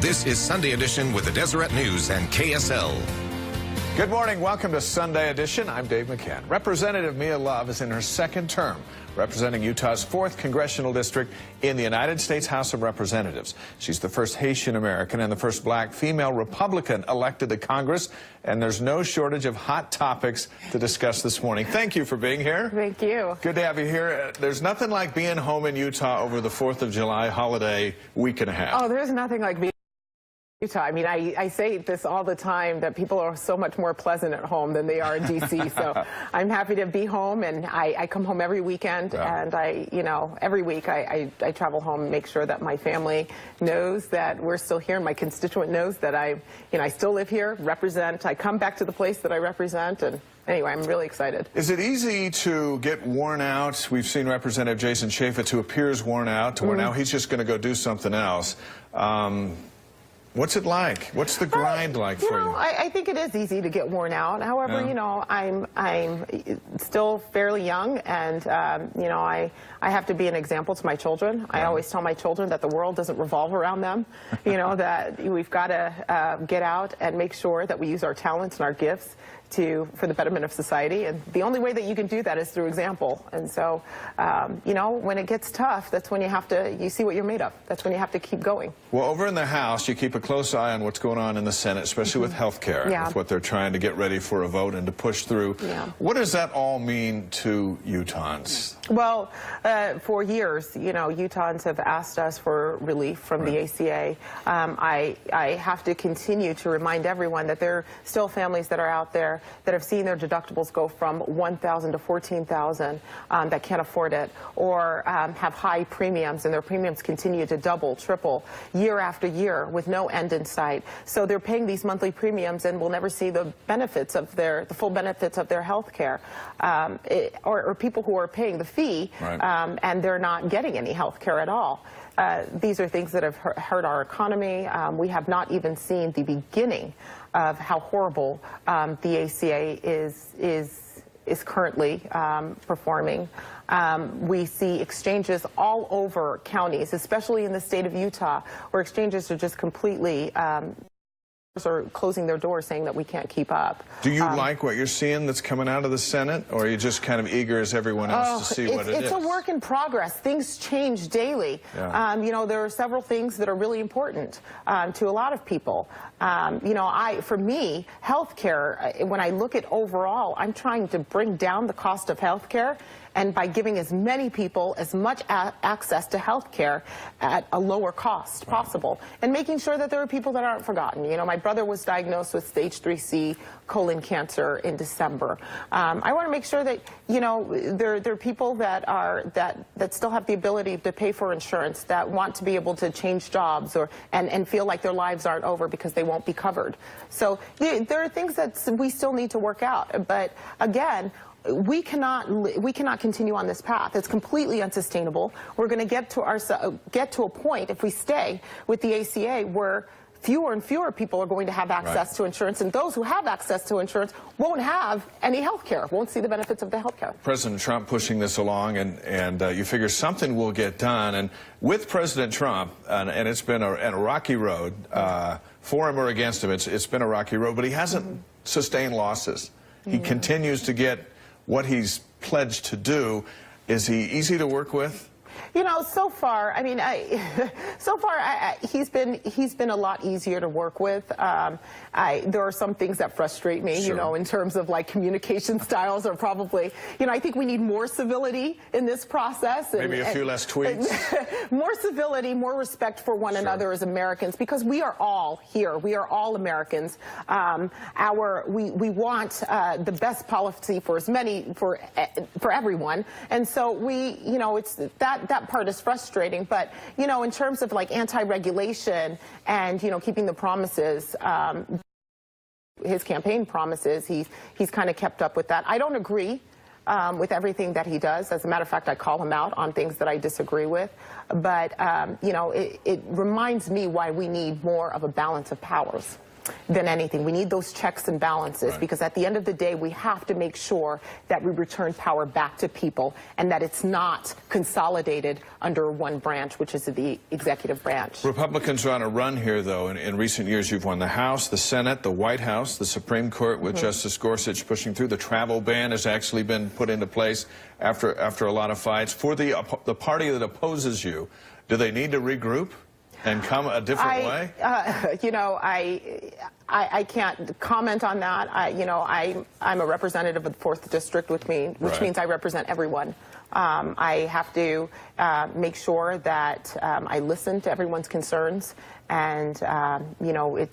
This is Sunday Edition with the Deseret News and KSL. Good morning. Welcome to Sunday Edition. I'm Dave McCann. Representative Mia Love is in her second term, representing Utah's 4th Congressional District in the United States House of Representatives. She's the first Haitian American and the first black female Republican elected to Congress, and there's no shortage of hot topics to discuss this morning. Thank you for being here. Thank you. Good to have you here. There's nothing like being home in Utah over the 4th of July holiday week and a half. Oh, there's nothing like being Utah. I mean, I say this all the time, that people are so much more pleasant at home than they are in D.C. So I'm happy to be home, and I come home every weekend, and every week I travel home and make sure that my family knows that we're still here, and my constituent knows that I still live here, represent. I come back to the place that I represent, and anyway, I'm really excited. Is it easy to get worn out? We've seen Representative Jason Chaffetz, who appears worn out, to where now he's just going to go do something else. What's it like? What's the grind like for you? I think it is easy to get worn out. However, I'm still fairly young, and I have to be an example to my children. I always tell my children that the world doesn't revolve around them. That we've got to get out and make sure that we use our talents and our gifts for the betterment of society, and the only way that you can do that is through example. And so, when it gets tough, that's when you see what you're made of. That's when you have to keep going. Well, over in the House, you keep a close eye on what's going on in the Senate, especially with health care, with what they're trying to get ready for a vote and to push through. What does that all mean to Utahns? Well, for years, Utahns have asked us for relief from the ACA. I have to continue to remind everyone that there are still families that are out there that have seen their deductibles go from $1,000 to $14,000 that can't afford it, or have high premiums, and their premiums continue to double, triple, year after year with no end in sight. So they're paying these monthly premiums and will never see the benefits of the full benefits of their health care, or people who are paying the fee and they're not getting any health care at all. These are things that have hurt our economy. We have not even seen the beginning of how horrible the ACA is currently performing. We see exchanges all over counties, especially in the state of Utah, where exchanges are just completely are closing their doors, saying that we can't keep up. Do you like what you're seeing that's coming out of the Senate, or are you just kind of eager as everyone else to see what it is? It's a work in progress. Things change daily. There are several things that are really important to a lot of people. For me, health care, when I look at overall, I'm trying to bring down the cost of health care, and by giving as many people as much access to health care at a lower cost possible, and making sure that there are people that aren't forgotten. My brother was diagnosed with stage 3C colon cancer in December. I want to make sure that there are people that still have the ability to pay for insurance, that want to be able to change jobs and feel like their lives aren't over because they won't be covered. So there are things that we still need to work out. But again, we cannot continue on this path. It's completely unsustainable. We're going to get to a point, if we stay with the ACA, where fewer and fewer people are going to have access to insurance, and those who have access to insurance won't have any health care, won't see the benefits of the health care. President Trump pushing this along, and you figure something will get done. And with President Trump, and it's been a rocky road, for him or against him, it's been a rocky road, but he hasn't sustained losses. He continues to get what he's pledged to do. Is he easy to work with? So far, he's been a lot easier to work with. There are some things that frustrate me, in terms of communication styles are probably, I think we need more civility in this process. Maybe a few less tweets. More civility, more respect for one another as Americans, because we are all here. We are all Americans. We want the best policy for for everyone, and so it's that part is frustrating. But in terms of anti-regulation and keeping the promises, his campaign promises, he's kind of kept up with that. I don't agree with everything that he does. As a matter of fact, I call him out on things that I disagree with. But it reminds me why we need more of a balance of powers. than anything. We need those checks and balances, because at the end of the day, we have to make sure that we return power back to people and that it's not consolidated under one branch, which is the executive branch. Republicans are on a run here, though. In recent years, you've won the House, the Senate, the White House, the Supreme Court, with Justice Gorsuch pushing through. The travel ban has actually been put into place after a lot of fights. For the party that opposes you, do they need to regroup and come a different way? You know, I can't comment on that. I'm a representative of the 4th District, which means I represent everyone. I have to make sure that I listen to everyone's concerns, and you know,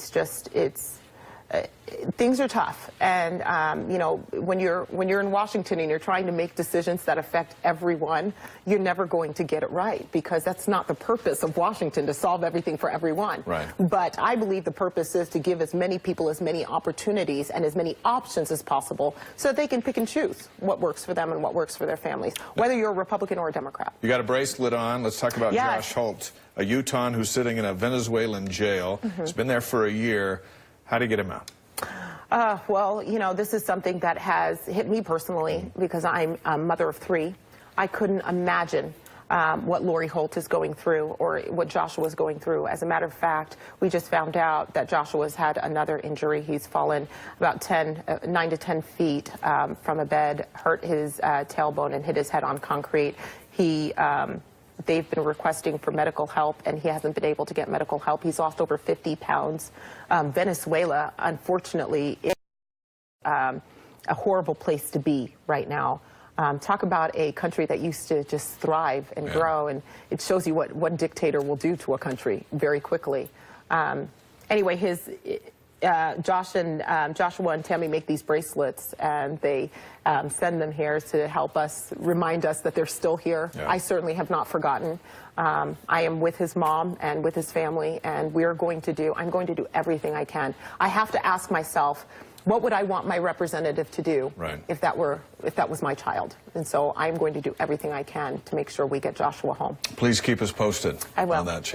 things are tough, and you know, when you're in Washington and you're trying to make decisions that affect everyone, you're never going to get it right, because that's not the purpose of Washington, to solve everything for everyone. Right. But I believe the purpose is to give as many people as many opportunities and as many options as possible, so that they can pick and choose what works for them and what works for their families, whether you're a Republican or a Democrat. You got a bracelet on. Let's talk about Josh Holt, a Utahn who's sitting in a Venezuelan jail. He's been there for a year. How do you get him out? Well, you know, this is something that has hit me personally, because I'm a mother of 3. I couldn't imagine what Lori Holt is going through, or what Joshua's going through. As a matter of fact, we just found out that Joshua's had another injury. He's fallen about 9 to 10 feet from a bed, hurt his tailbone, and hit his head on concrete. They've been requesting for medical help, and he hasn't been able to get medical help. He's lost over 50 pounds. Venezuela, unfortunately, is a horrible place to be right now. Talk about a country that used to just thrive and grow, and it shows you what one dictator will do to a country very quickly. Anyway, Joshua and Tammy make these bracelets, and they send them here to help us, remind us that they're still here. I certainly have not forgotten. I am with his mom and with his family, and I'm going to do everything I can. I have to ask myself, what would I want my representative to do if that was my child? And so I'm going to do everything I can to make sure we get Joshua home. Please keep us posted on that challenge.